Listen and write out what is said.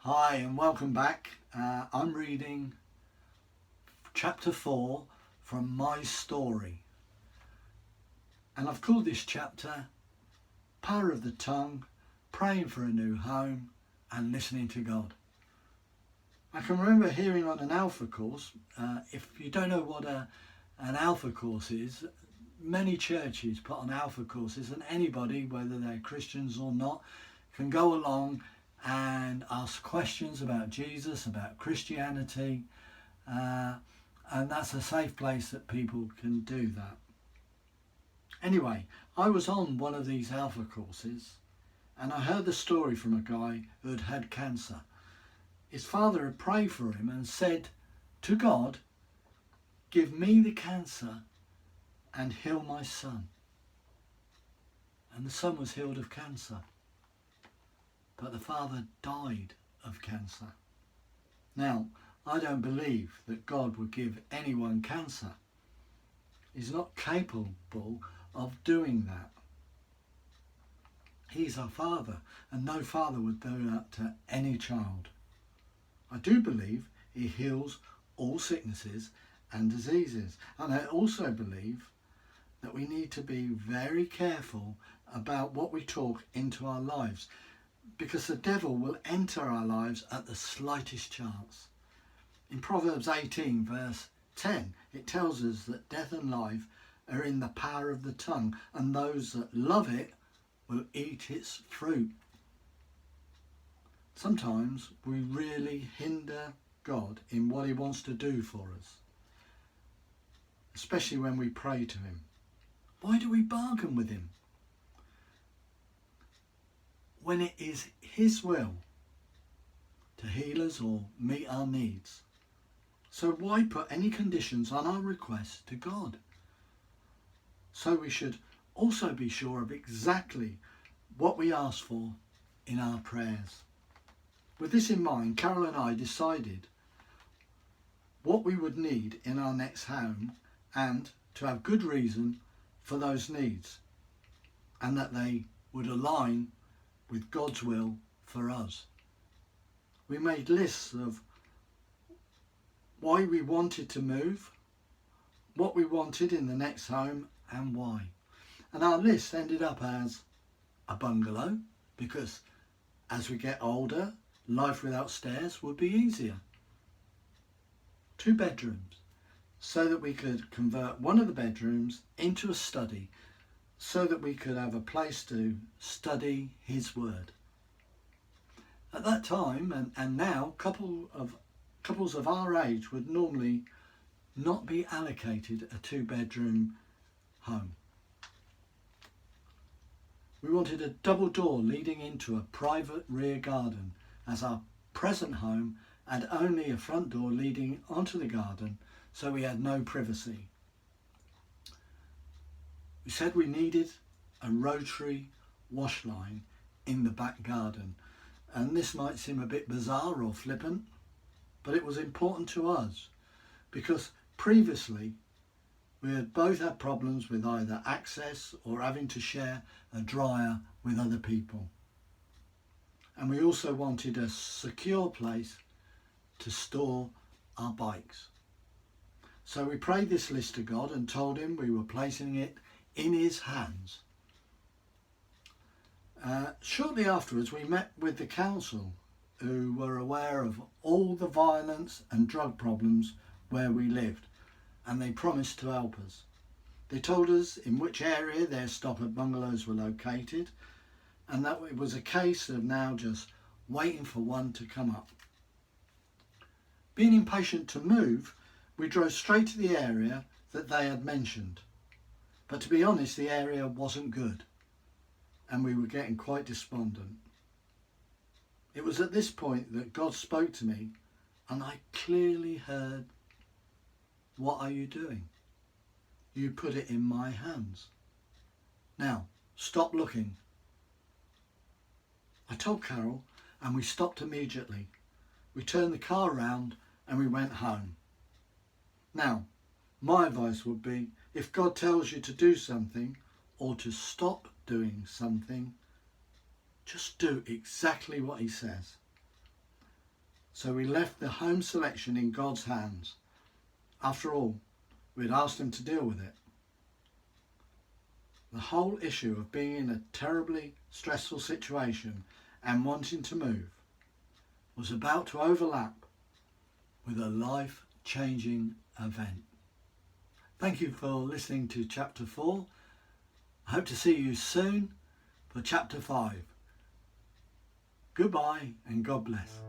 Hi and welcome back. I'm reading chapter 4 from My Story, and I've called this chapter Power of the Tongue, Praying for a New Home and Listening to God. I can remember hearing on an Alpha course, if you don't know what an Alpha course is, many churches put on Alpha courses, and anybody, whether they're Christians or not, can go along and ask questions about Jesus, about Christianity, and that's a safe place that people can do that. Anyway, I was on one of these Alpha courses and I heard the story from a guy who had had cancer. His father had prayed for him and said to God, "Give me the cancer and heal my son." And the son was healed of cancer. But the father died of cancer. Now, I don't believe that God would give anyone cancer. He's not capable of doing that. He's our Father, and no father would do that to any child. I do believe he heals all sicknesses and diseases. And I also believe that we need to be very careful about what we talk into our lives, because the devil will enter our lives at the slightest chance. In Proverbs 18 verse 10, it tells us that death and life are in the power of the tongue, and those that love it will eat its fruit. Sometimes we really hinder God in what he wants to do for us, especially when we pray to him. Why do we bargain with him when it is his will to heal us or meet our needs? So why put any conditions on our requests to God? So we should also be sure of exactly what we ask for in our prayers. With this in mind, Carol and I decided what we would need in our next home, and to have good reason for those needs, and that they would align with God's will for us. We made lists of why we wanted to move, what we wanted in the next home, and why. And our list ended up as a bungalow, because as we get older, life without stairs would be easier. 2 bedrooms, so that we could convert one of the bedrooms into a study, so that we could have a place to study his word. At that time and now, couples of our age would normally not be allocated a 2-bedroom home. We wanted a double door leading into a private rear garden, as our present home had only a front door leading onto the garden, so we had no privacy. We said we needed a rotary wash line in the back garden, and this might seem a bit bizarre or flippant, but it was important to us because previously we had both had problems with either access or having to share a dryer with other people. And we also wanted a secure place to store our bikes. So we prayed this list to God and told him we were placing it in his hands. Shortly afterwards, we met with the council, who were aware of all the violence and drug problems where we lived, and they promised to help us. They told us in which area their stop-up bungalows were located, and that it was a case of now just waiting for one to come up. Being impatient to move, we drove straight to the area that they had mentioned. But to be honest, the area wasn't good, and we were getting quite despondent. It was at this point that God spoke to me, and I clearly heard, "What are you doing? You put it in my hands. Now, stop looking." I told Carol, and we stopped immediately. We turned the car around and we went home. Now, my advice would be, if God tells you to do something or to stop doing something, just do exactly what he says. So we left the home selection in God's hands. After all, we'd asked him to deal with it. The whole issue of being in a terribly stressful situation and wanting to move was about to overlap with a life-changing event. Thank you for listening to Chapter 4. I hope to see you soon for Chapter 5. Goodbye and God bless.